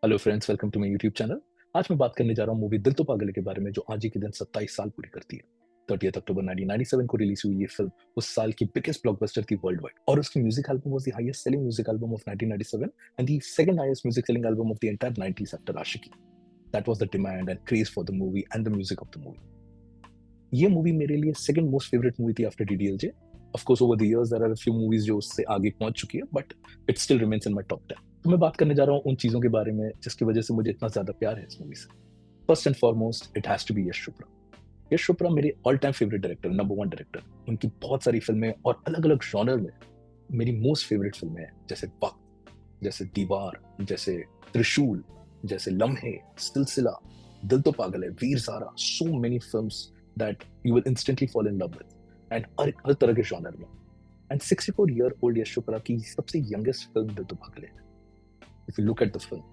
Hello friends, welcome to my YouTube channel. आज मैं बात करने जा रहा हूँ मूवी दिल तो पागल है के बारे में, जो आज ही के दिन 27 साल पूरी करती है। 30 अक्टूबर 1997 को रिलीज हुई ये फिल्म उस साल की बिगेस्ट ब्लॉकबस्टर थी वर्ल्ड वाइड, और उसकी music album was the highest selling music album of 1997 and the second highest music selling album of the entire 90s after Aashiqui. That was the demand and craze for the movie and the music of the movie. ये movie मेरे लिए second most favourite movie थी after DDLJ. Of course over the years there are a few movies जो उससे आगे पहुंच चुकी है, but it still remains in my top 10। तो मैं बात करने जा रहा हूँ उन चीजों के बारे में जिसकी वजह से मुझे इतना ज्यादा प्यार है इस मूवी से। First and foremost it has to be Yash Chopra. Yash Chopra मेरे all time favourite director, number one director. उनकी बहुत सारी फिल्में और अलग अलग जॉनर में मेरी मोस्ट फेवरेट फिल्में हैं, जैसे वक्त, जैसे दीवार, जैसे त्रिशूल, जैसे लम्हे, सिलसिला, दिल To Pagal Hai, Veer Zaara. So many films that you will instantly fall in love with, and हर तरह के जॉनर में। And 64 year old Yash Chopra की सबसे youngest film Dil To Pagal Hai. If you look at the film,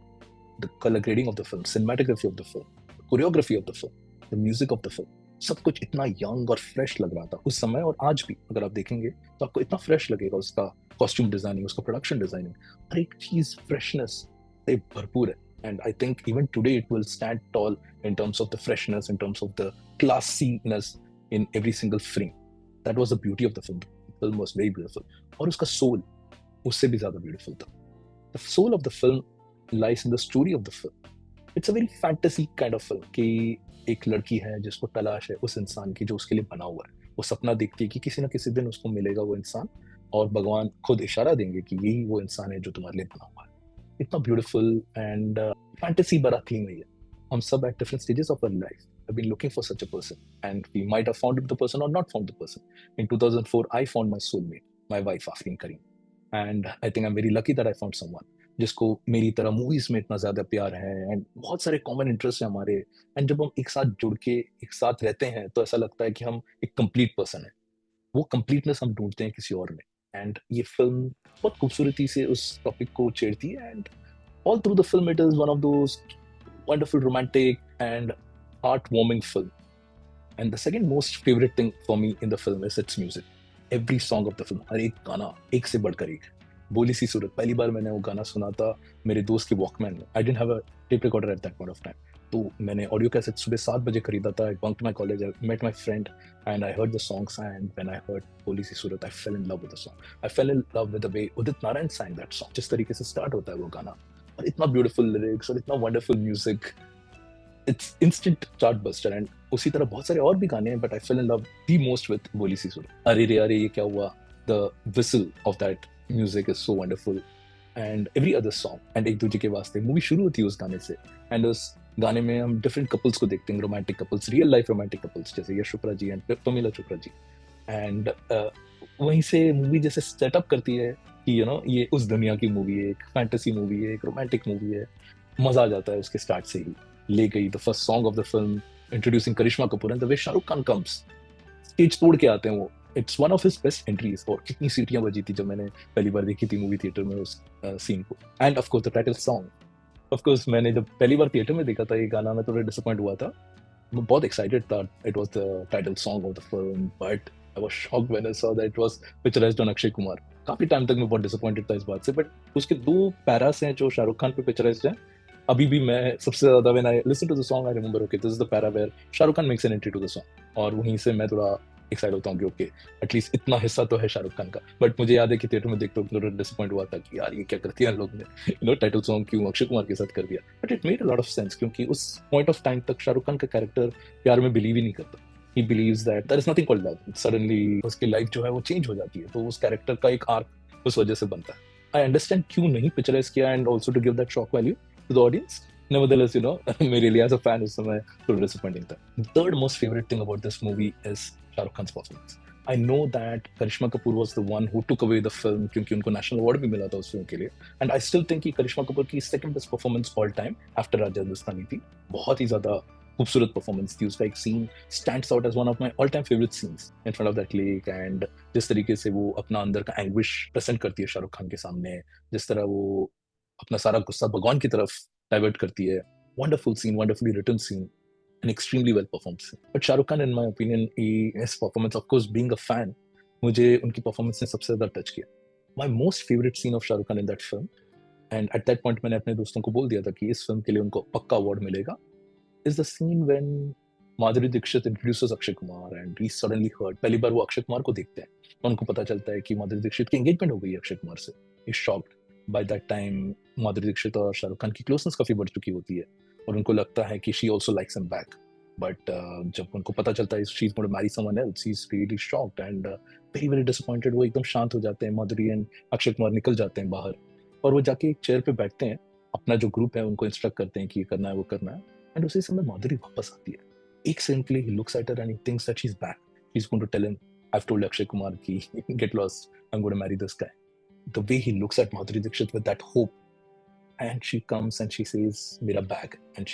the color grading of the film, cinematography of the film, choreography of the film, the music of the film, सब कुछ इतना young और fresh लग रहा था उस समय, और आज भी अगर आप देखेंगे तो आपको इतना फ्रेश लगेगा। उसका कॉस्ट्यूम डिजाइनिंग, उसका प्रोडक्शन डिजाइनिंग, हर एक चीज फ्रेशनेस से भरपूर है। And I think even today it will stand tall in terms of the freshness, in terms of the classiness in every single frame. That was the beauty of the film. Film was very beautiful, और उसका soul उससे भी ज्यादा beautiful था। The soul of the film lies in the story of the film. It's a very fantasy kind of film कि एक लड़की है जिसको तलाश है उस इंसान की जो उसके लिए बना हुआ है। वो सपना देखती है कि किसी ना किसी दिन उसको मिलेगा वो इंसान, और भगवान खुद इशारा देंगे कि यही वो इंसान है जो तुम्हारे लिए बना हुआ है। इतना ब्यूटीफुल एंड फैंटेसी भरा थीम है ये। हम सब at different stages of our life have been looking for such a person, and we might have found the person or not found the person. In 2004 I found my soulmate, my wife Afreen Karim, and I think I am very lucky that I found someone जिसको मेरी तरह movies में इतना ज्यादा प्यार है, and बहुत सारे कॉमन इंटरेस्ट है हमारे। एंड जब हम एक साथ जुड़ के एक साथ रहते हैं तो ऐसा लगता है कि हम एक कंप्लीट पर्सन है। वो कंप्लीटनेस हम ढूंढते हैं किसी और में। एंड ये फिल्म बहुत खूबसूरती से उस टॉपिक को छेड़ती है, and all through the film it is one of those wonderful romantic and heartwarming film. And the second most favorite thing for me in the film is its music. Every song of the film, हर एक गाना एक से बढ़कर एक। बोली सी सूरत, पहली बार मैंने वो गाना सुना था मेरे दोस्त के वॉकमैन में। I didn't have a tape recorder at that point of time. तो मैंने ऑडियो कैसेट सुबह 7 बजे खरीदा था। I bunked my college, I met my friend and I heard the songs, and when I heard Boli Si Surat I fell in love with the song. I fell in love with the way Udit Narayan sang that song, जिस तरीके से start होता है वो गाना, और इतना beautiful lyrics और इतना wonderful music. It's instant chart buster. And उसी तरह बहुत सारे और भी गाने हैं, but I fell in love the most with बोली सी सुर। अरे रे अरे ये क्या हुआ, the whistle of that music is so wonderful, and every other song. And एक दूसरे के वास्ते मूवी शुरू होती है उस गाने से, एंड उस गाने में हम डिफरेंट कपल्स को देखते हैं, romantic couples, real life romantic couples, जैसे यश चोपड़ा जी एंड पमीला चोपड़ा जी। एंड वहीं से मूवी जैसे सेटअप करती है कि ये उस दुनिया की मूवी है, एक फैंटेसी मूवी है, एक रोमांटिक मूवी है। मजा आ जाता है उसके स्टार्ट से ही। ले गई the first song of the film, introducing Karisma Kapoor, and the way Shahrukh Khan comes, stage तोड़ के आते हैं वो। It's one of his best entries. और कितनी सीटियां बजी थी जब मैंने पहली बार देखी थी मूवी थिएटर में उस सीन को। End of course the title song. Of course मैंने जब पहली बार थिएटर में देखा था ये गाना, मैं थोड़ा डिसअपॉइंट हुआ था। मैं बहुत एक्साइटेड था, it was the title song of the film, but I was shocked when I saw that it was picturised on Akshay Kumar. काफी टाइम तक मैं बहुत डिसअपॉइंटेड था इस बात से, बट उसके दो पैरास हैं जो शाहरुख खान पे पिक्चराइज्ड हैं। अभी भी मैं सबसे ज्यादा when I listen to the song I remember okay this is the para where Shahrukh Khan makes an entry to the song, और वहीं से मैं थोड़ा एक्साइट होता हूँ कि ओके एटलीस्ट इतना हिस्सा तो है शाहरुख खान का। बट मुझे याद है कि थिएटर में देखते हुए थोड़ा डिसअपॉइंट हुआ था कि यार ये क्या कर दिया लोग ने, टाइटल सॉन्ग क्यों अक्षय कुमार के साथ कर दिया। But it made a lot of sense, क्योंकि उस पॉइंट ऑफ टाइम तक शाहरुख खान का कैरेक्टर प्यार में बिलीव ही नहीं करता। He believes that there is nothing called love. Suddenly उसकी लाइफ जो है वो चेंज हो जाती है, तो उस कैरेक्टर का एक आर्क उस वजह से बनता है। आई अंडरस्टैंड क्यों नहीं पिक्चराइज किया, and also to give that shock value to the audience. Nevertheless, मेरे लिए as a fan उस समय थोड़ा disappointing था. The third most favorite thing about this movie is Shah Rukh Khan's performance. I know that Karishma Kapoor was the one who took away the film क्योंकि उनको national award भी मिला था उस फिल्म के लिए, एंड आई स्टिल थिंक कि करिश्मा कपूर की second best performance all time after Raja Hindustani थी। बहुत ही ज्यादा खूबसूरत परफॉर्मेंस थी उसका। एक scene stands out as one of my all time favourite scenes in front of that lake, and जिस तरीके से वो अपना अंदर का एंग्विश प्रेजेंट करती है शाहरुख खान के सामने, जिस तरह वो अपना सारा गुस्सा भगवान की तरफ डाइवर्ट करती है। Wonderful scene, wonderfully written scene, an extremely well performed scene. But Shah Rukh Khan, in my opinion, his performance, of course, being a fan, मुझे उनकी परफॉर्मेंस ने सबसे ज्यादा टच किया। My most favorite scene of Shah Rukh Khan in that film and eight that point मैंने अपने दोस्तों को बोल दिया था कि इस फिल्म के लिए उनको पक्का अवार्ड मिलेगा, is the scene when Madhuri Dixit introduces Akshay Kumar and he suddenly heard. पहली बार वो अक्षय कुमार को देखते हैं, उनको पता चलता है कि माधुरी दीक्षित की एंगेजमेंट हो गई है अक्षय कुमार से। ही shocked. By that time Madhuri Dixit और शाहरुख खान की क्लोजनेस काफी बढ़ चुकी होती है और उनको लगता है कि she also likes him back. But जब उनको पता चलता है she is going to marry someone else, he is really shocked and very very disappointed. वो एकदम शांत हो जाते हैं, माधुरी एंड अक्षय कुमार निकल जाते हैं बाहर और वो जाके एक चेयर पे बैठते हैं। अपना जो ग्रुप है उनको इंस्ट्रक्ट करते हैं कि ये करना है वो करना है। एंड उसी समय माधुरी वापस आती है। एक सेकंड के लिए he looks at her and he thinks that she's back. He's going to tell him, I've told Akshay Kumar ki get lost, I'm going to marry this guy. The way he looks at Madhuri Dixit with that hope, and she comes and she says मेरा bag, and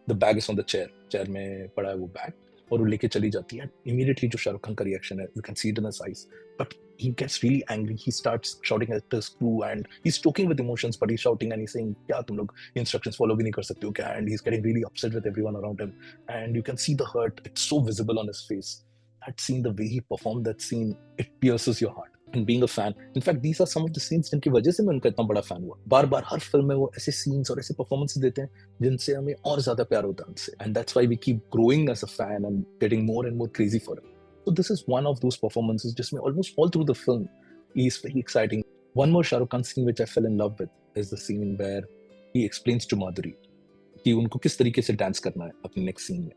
the bag is on the chair में पड़ा है वो bag और वो लेके चली जाती है। Immediately जो शाहरुख खान का रिएक्शन है, you can see it in his eyes, but he gets really angry. He starts shouting at his crew and he's talking with emotions, but he's shouting and he's saying क्या तुम लोग instructions follow भी नहीं कर सकते हो क्या? And he's getting really upset with everyone around him, and you can see the hurt. It's so visible on his face. That scene, the way he performed that scene, it pierces your heart. And being a fan, in fact, these are some of the scenes जिनकी वजह से मैं उनका इतना बड़ा fan हुआ। बार बार हर film में वो ऐसे सीन्स और ऐसे परफॉर्मेंस देते हैं जिनसे हमें और ज्यादा प्यार होता है उनसे। And that's why we keep growing as a fan and getting more and more crazy for it. So this is one of those performances जिसमें almost all through the film is very exciting. One more Shah Rukh Khan scene which I fell in love with is the scene where he explains to Madhuri कि उनको किस तरीके से dance करना है अपने next scene में।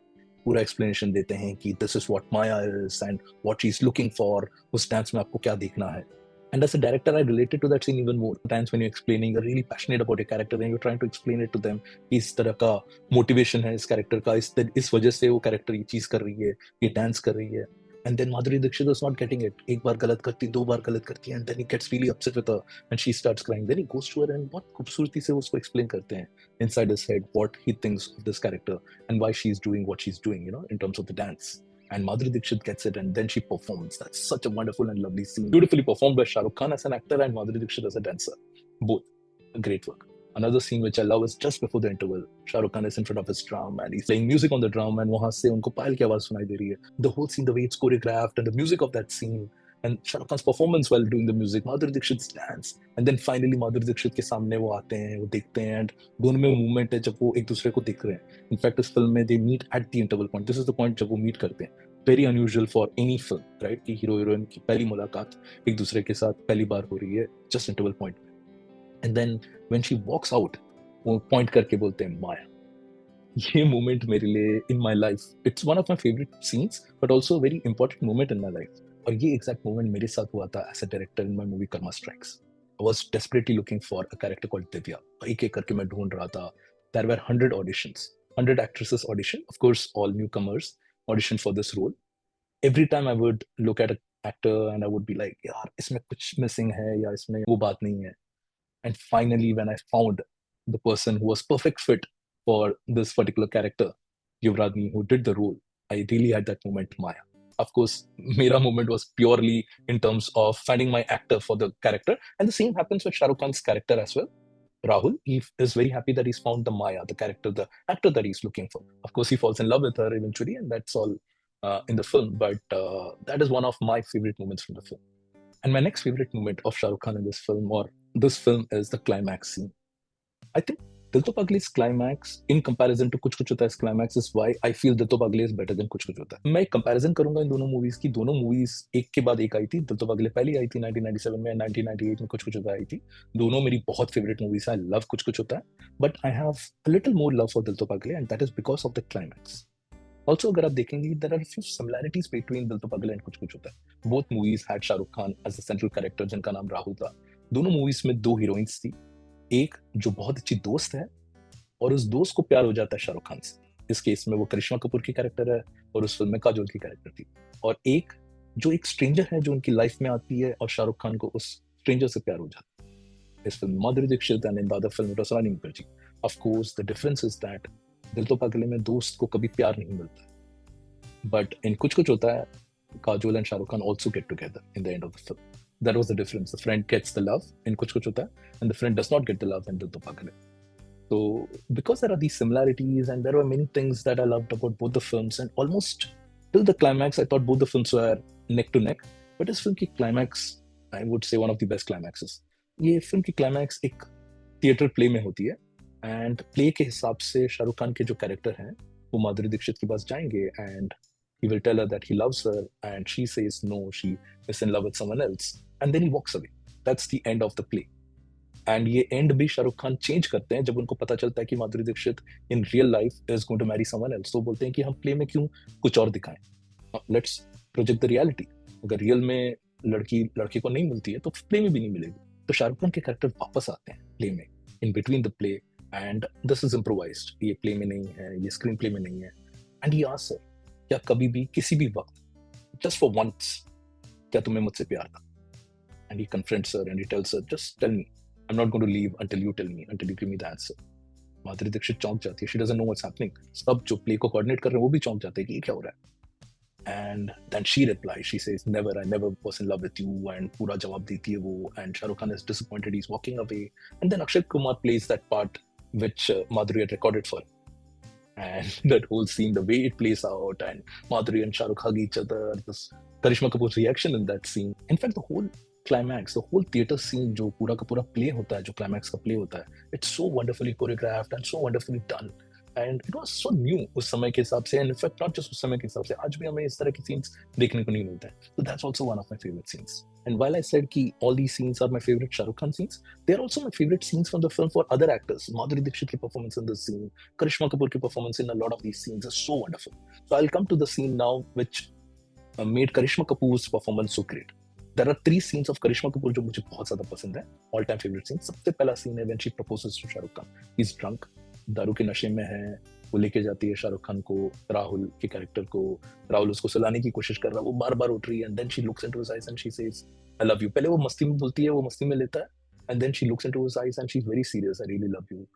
पूरा एक्सप्लेनेशन देते हैं कि this is what Maya is and what she is looking for, उस डांस में आपको क्या देखना है। And as a director, I related to that scene even more. Times when you're explaining, you're really passionate about your character, and you're trying to explain it to them. इस तरह का motivation है इस character का, इस वजह से वो character ये चीज कर रही है, ये dance कर रही है। And then Madhuri Dixit is not getting it. एक बार गलत करती, दो बार गलत करती है, and then he gets really upset with her, and she starts crying. Then he goes to her and बहुत खूबसूरती से उसको explain करते हैं inside his head what he thinks of this character and why she's doing what she's doing, you know, in terms of the dance. And Madhuri Dixit gets it, and then she performs. That's such a wonderful and lovely scene. Beautifully performed by Shah Rukh Khan as an actor and Madhuri Dixit as a dancer. Both great work. Another scene which I love is just before the interval. Shah Rukh Khan is in front of his drum and he's playing music on the drum, and वहाँ से उनको पायल की आवाज सुनाई दे रही है. The whole scene, the way it's choreographed and the music of that scene, and Shah Rukh Khan's performance while doing the music, Madhuri Dixit's dance, and then finally Madhuri Dixit के सामने वो आते हैं, वो देखते हैं, and दोनों में मूवमेंट है जब वो एक दूसरे को देख रहे हैं. In fact, इस फिल्म में they meet at the interval point. This is the point जब वो meet करते हैं. Very unusual for any film, right? कि हीरो हीरोइन की पहली मुलाकात एक दूसरे के साथ पहली बार हो रही है just interval point. And then when she walks out, वो point करके बोलते हैं माया। ये मोमेंट मेरे लिए in my life, it's one of my favorite scenes, but also a very important moment in my life. और ये exact moment मेरे साथ हुआ था as a director in my movie Karma Strikes. I was desperately looking for a character called Divya. एक एक करके मैं ढूंढ रहा था. There were 100 auditions, 100 actresses audition, of course all newcomers audition for this role. Every time I would look at an actor and I would be like, यार इसमें कुछ missing है या इसमें वो बात नहीं है. And finally, when I found the person who was perfect fit for this particular character, Yuvrajni, who did the role, I really had that moment, Maya. Of course, Mera moment was purely in terms of finding my actor for the character. And the same happens with Shah Rukh Khan's character as well. Rahul, he is very happy that he's found the Maya, the character, the actor that he's looking for. Of course, he falls in love with her eventually, and that's all in the film. But that is one of my favorite moments from the film. And my next favorite moment of Shah Rukh Khan in this film, or this film, is the climax scene. I think Dil To Pagli's climax, in comparison to Kuch Kuch Hota Hai climax, is why I feel Dil To Pagli is better than Kuch Kuch Hota Hai. मैं एक comparison करूंगा इन दोनों movies की। दोनों movies एक के बाद एक आई थी। दिल तो पगले पहली आई थी 1997 में, 1998 में कुछ कुछ होता आई थी। दोनों मेरी बहुत फेवरेट मूवीज हैं। आई लव कुछ कुछ होता है, but I have a little more love for दिल तो पगले, and that is because of the climax. Also, अगर आप देखेंगे, there are a few similarities between दिल तो पगले and कुछ कुछ होता है। Both movies had Shahrukh Khan as the central character, जिनका नाम राहुल था। दोनों मूवीज में दो हीरोइंस थी, एक जो बहुत अच्छी दोस्त है और उस दोस्त को प्यार हो जाता है शाहरुख खान से। इस केस में वो करिश्मा कपूर की कैरेक्टर है और उस फिल्म में काजोल की कैरेक्टर थी। और एक जो एक स्ट्रेंजर है जो उनकी लाइफ में आती है और शाहरुख खान को उस स्ट्रेंजर से प्यार हो जाता है। इस film Madhuri Dixit and in the other film it was Rani Mukerji. Of course the difference is that Dil To पगले में दोस्त को कभी प्यार नहीं मिलता, बट इन कुछ कुछ होता है Kajol and Shah Rukh Khan also get together in the end of the film. That was the difference. The friend gets the love in Kuch Kuch Hota Hai, and the friend does not get the love in Dil To Pagal. So, because there are these similarities, and there were many things that I loved about both the films, and almost till the climax, I thought both the films were neck to neck. But this film की climax, I would say one of the best climaxes. ये film की climax एक theatre play में होती है and play के हिसाब से शाहरुख खान के जो कैरेक्टर हैं वो माधुरी दीक्षित के पास जाएंगे and he will tell her that he loves her and she says no, she is in love with someone else and then he walks away. That's the end of the play. And ये and भी Shahrukh Khan change करते हैं जब उनको पता चलता है कि Madhuri Dixit in real life is going to marry someone else. तो बोलते हैं कि हम प्ले में क्यों कुछ और दिखाएं, लेट्स प्रोजेक्ट द रियलिटी। अगर रियल में लड़की लड़के को नहीं मिलती है तो प्ले में भी नहीं मिलेगी। तो शाहरुख खान के कैरेक्टर वापस आते हैं प्ले में, in between the play, and this is improvised, ये प्ले में नहीं है, ये स्क्रीन प्ले में नहीं है। एंड ही आस्क्स हर, क्या कभी भी किसी भी वक्त जस्ट फॉर वंस क्या तुम्हें मुझसे प्यार था? And he confronts her and he tells her just tell me, I'm not going to leave until you tell me, until you give me the answer. Madhuri Dixit चौंक जाती है, she doesn't know what's happening. सब जो play को coordinate कर रहे हैं वो भी चौंक जाते हैं कि ये क्या हो रहा है। And then she replies, she says, never, I never was in love with you, and पूरा जवाब देती है वो, and Shahrukh Khan is disappointed, he's walking away, and then Akshay Kumar plays that part which Madhuri had recorded for him. And that whole scene, the way it plays out, and Madhuri and Shahrukh hug each other, this Karishma Kapoor's reaction in that scene, in fact the whole climax, the whole theatre scene जो पूरा का पूरा play होता है, जो climax का play होता है, it's so wonderfully choreographed and so wonderfully done and it was so new उस समय के हिसाब से, एंड इनफैक्ट नॉट जस्ट उस समय के हिसाब से, आज भी हमें इस तरह के सीन्स देखने को नहीं मिलते हैं। So that's also one of my favorite scenes. And while I said कि all these scenes are my favorite Shahrukh Khan scenes, they are also my favorite scenes from the film for other actors. Madhuri Dixit की performance in this scene, Karishma Kapoor की performance in a lot of these scenes is so wonderful. So I'll come to the scene now which made Karishma Kapoor's performance so great. There are 3 scenes of Karishma Kapoor जो मुझे बहुत ज़्यादा पसंद है, all time favorite scenes. सबसे पहला scene है when she proposes to Shahrukh Khan. He's drunk, दारू के नशे में है, वो लेके जाती है शाहरुख खान को, राहुल के कैरेक्टर को, राहुल उसको सुलाने की कोशिश कर रहा है, वो बार-बार उठ रही है, and then she looks into his eyes and she says, I love you. पहले वो मस्ती में बोलती है, वो मस्ती में लेता है, and then she looks into his eyes and she's very serious, I really love you.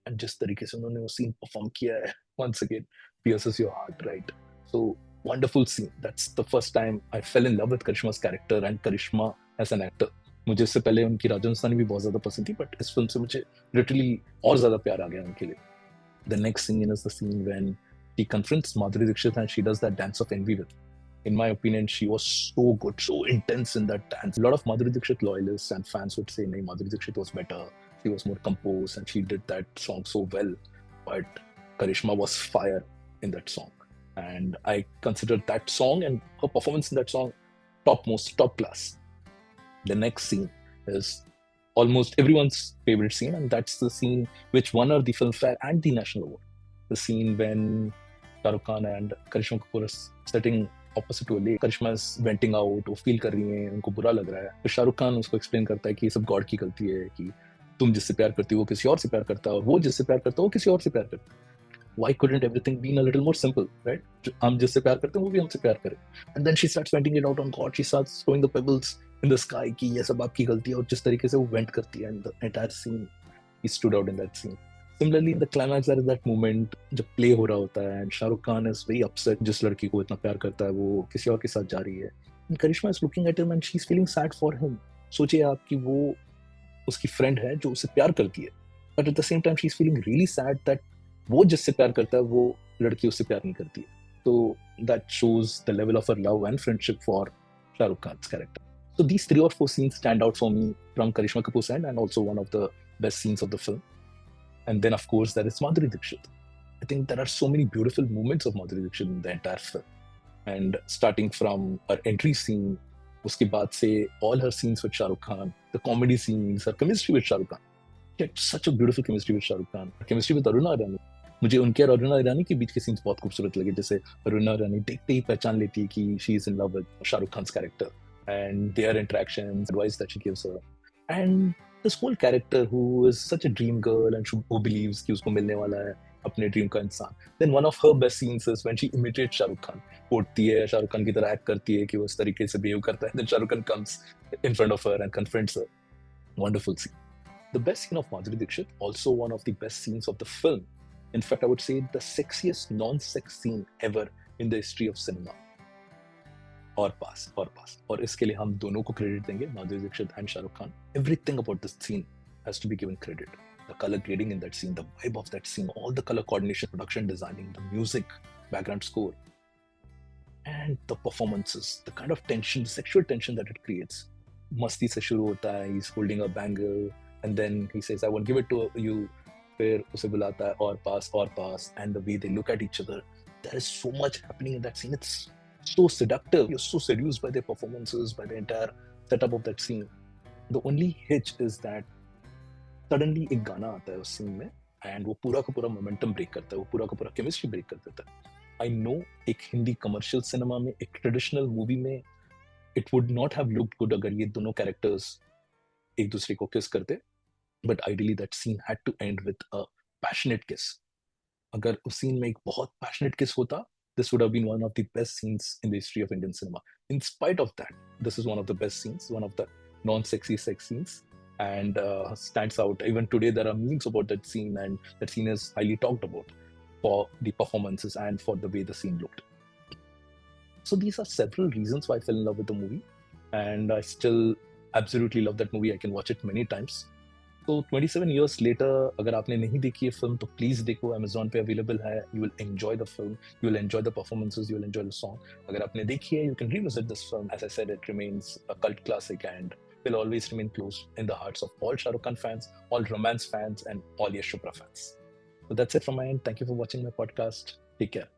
And जिस तरीके से उन्होंने वो scene perform किया है, once again, pierces your heart, right? So wonderful scene. That's the first time I fell in love with Karishma's character and Karishma as an actor. मुझे इससे पहले उनकी राजस्थानी भी बहुत ज़्यादा पसंद थी, बट इस फिल्म से मुझे लिटरली और ज़्यादा प्यार आ गया उनके लिए। The next scene is the scene when she confronts Madhuri Dixit and she does that dance of envy with. In my opinion, she was so good, so intense in that dance. A lot of Madhuri Dixit loyalists and fans would say, "No, Madhuri Dixit was better. She was more composed and she did that song so well." But Karishma was fire in that song. And I consider that song and her performance in that song topmost, top class. The next scene is almost everyone's favorite scene, and that's the scene which won her the Filmfare and the National Award. The scene when Shahrukh Khan and Karishma Kapoor are sitting opposite to a lake. Karishma is venting out, वो feel कर रही हैं, उनको बुरा लग रहा है, तो शाहरुख खान उसको explain करता है कि ये सब God की गलती है, कि तुम जिससे प्यार करती हो वो किसी और से प्यार करता है, और वो जिससे प्यार करता है वो किसी और से प्यार करता है। Why couldn't everything be a little more simple, right? हम जिससे प्यार करते हैं वो भी हमसे प्यार करे। And then she starts venting it out on God. She starts throwing the pebbles in the sky कि ये सब आपकी गलती है, और जिस तरीके से वो वेंट करती है, and the entire scene, he stood out in that scene. Similarly, in the climax, there is that moment जब play हो रहा होता है, and Shahrukh Khan is very upset, जिस लड़की को इतना प्यार करता है वो किसी और के साथ जा रही है, and Karishma is looking at him and she's feeling sad for him. सोचिए आप कि वो उसकी friend है जो उससे प्यार करती है, but at the same time she's feeling really sad that वो जिससे प्यार करता है वो लड़की उससे प्यार नहीं करती है। So that shows the level of her love and friendship for Shahrukh Khan's character. So these 3 or 4 scenes stand out for me from Karishma Kapoor's end, and also one of the best scenes of the film. And then of course there is Madhuri Dixit. I think there are so many beautiful moments of Madhuri Dixit in the entire film. And starting from her entry scene, उसके बाद से all her scenes with Shahrukh Khan, the comedy scenes, her chemistry with Shahrukh Khan. She had such a beautiful chemistry with Shahrukh Khan. Chemistry with Aruna Irani. मुझे उनके और अरुणा ईरानी के बीच के scenes बहुत खूबसूरत लगे, जैसे अरुणा ईरानी देखते ही पहचान लेती है कि she is in love with Shahrukh Khan's character, and their interactions, advice that she gives her, and this whole character who is such a dream girl and who believes कि उसको मिलने वाला है अपने ड्रीम का इंसान. Then one of her best scenes is when she imitates Shahrukh Khan, उठती है शाहरुख खान की तरह एक्ट करती है कि वो इस तरीके से बिहेव करता है, then Shahrukh Khan comes in front of her and confronts her. Wonderful scene. The best scene of Madhuri Dixit, also one of the best scenes of the film. In fact, I would say the sexiest non-sex scene ever in the history of cinema. और पास. और इसके लिए हम दोनों को credit देंगे, Madhuri Dixit and Shahrukh Khan. Everything about this scene has to be given credit. The color grading in that scene, the vibe of that scene, all the color coordination, production designing, the music, background score, and the performances, the kind of tension, sexual tension that it creates. मस्ती से शुरू होता है, he's holding a bangle, and then he says, I won't give it to you. फिर उसे बुलाता है और पास, and the way they look at each other, there is so much happening in that scene. It's so seductive. You're so seduced by their performances, by the entire setup of that scene. The only hitch is that suddenly एक गाना आता है उस scene में, and वो पूरा का पूरा momentum break करता है, वो पूरा का पूरा chemistry break कर देता है. I know एक हिंदी commercial cinema में, एक traditional movie में, it would not have looked good अगर ये दोनों characters एक दूसरे को kiss करते. But ideally that scene had to end with a passionate kiss. अगर उस scene में एक बहुत passionate kiss होता, this would have been one of the best scenes in the history of Indian cinema. In spite of that, this is one of the best scenes, one of the non-sexy sex scenes, and stands out. Even today, there are memes about that scene, and that scene is highly talked about for the performances and for the way the scene looked. So these are several reasons why I fell in love with the movie, and I still absolutely love that movie. I can watch it many times. तो 27 years later, अगर आपने नहीं देखी है film तो please देखो, Amazon पे available है. You will enjoy the film, you will enjoy the performances, you will enjoy the song. अगर आपने देखी है, you can revisit this film. As I said, it remains a cult classic and will always remain close in the hearts of all Shah Rukh Khan fans, all romance fans, and all Yash Chopra fans. So that's it from my end. Thank you for watching my podcast. Take care.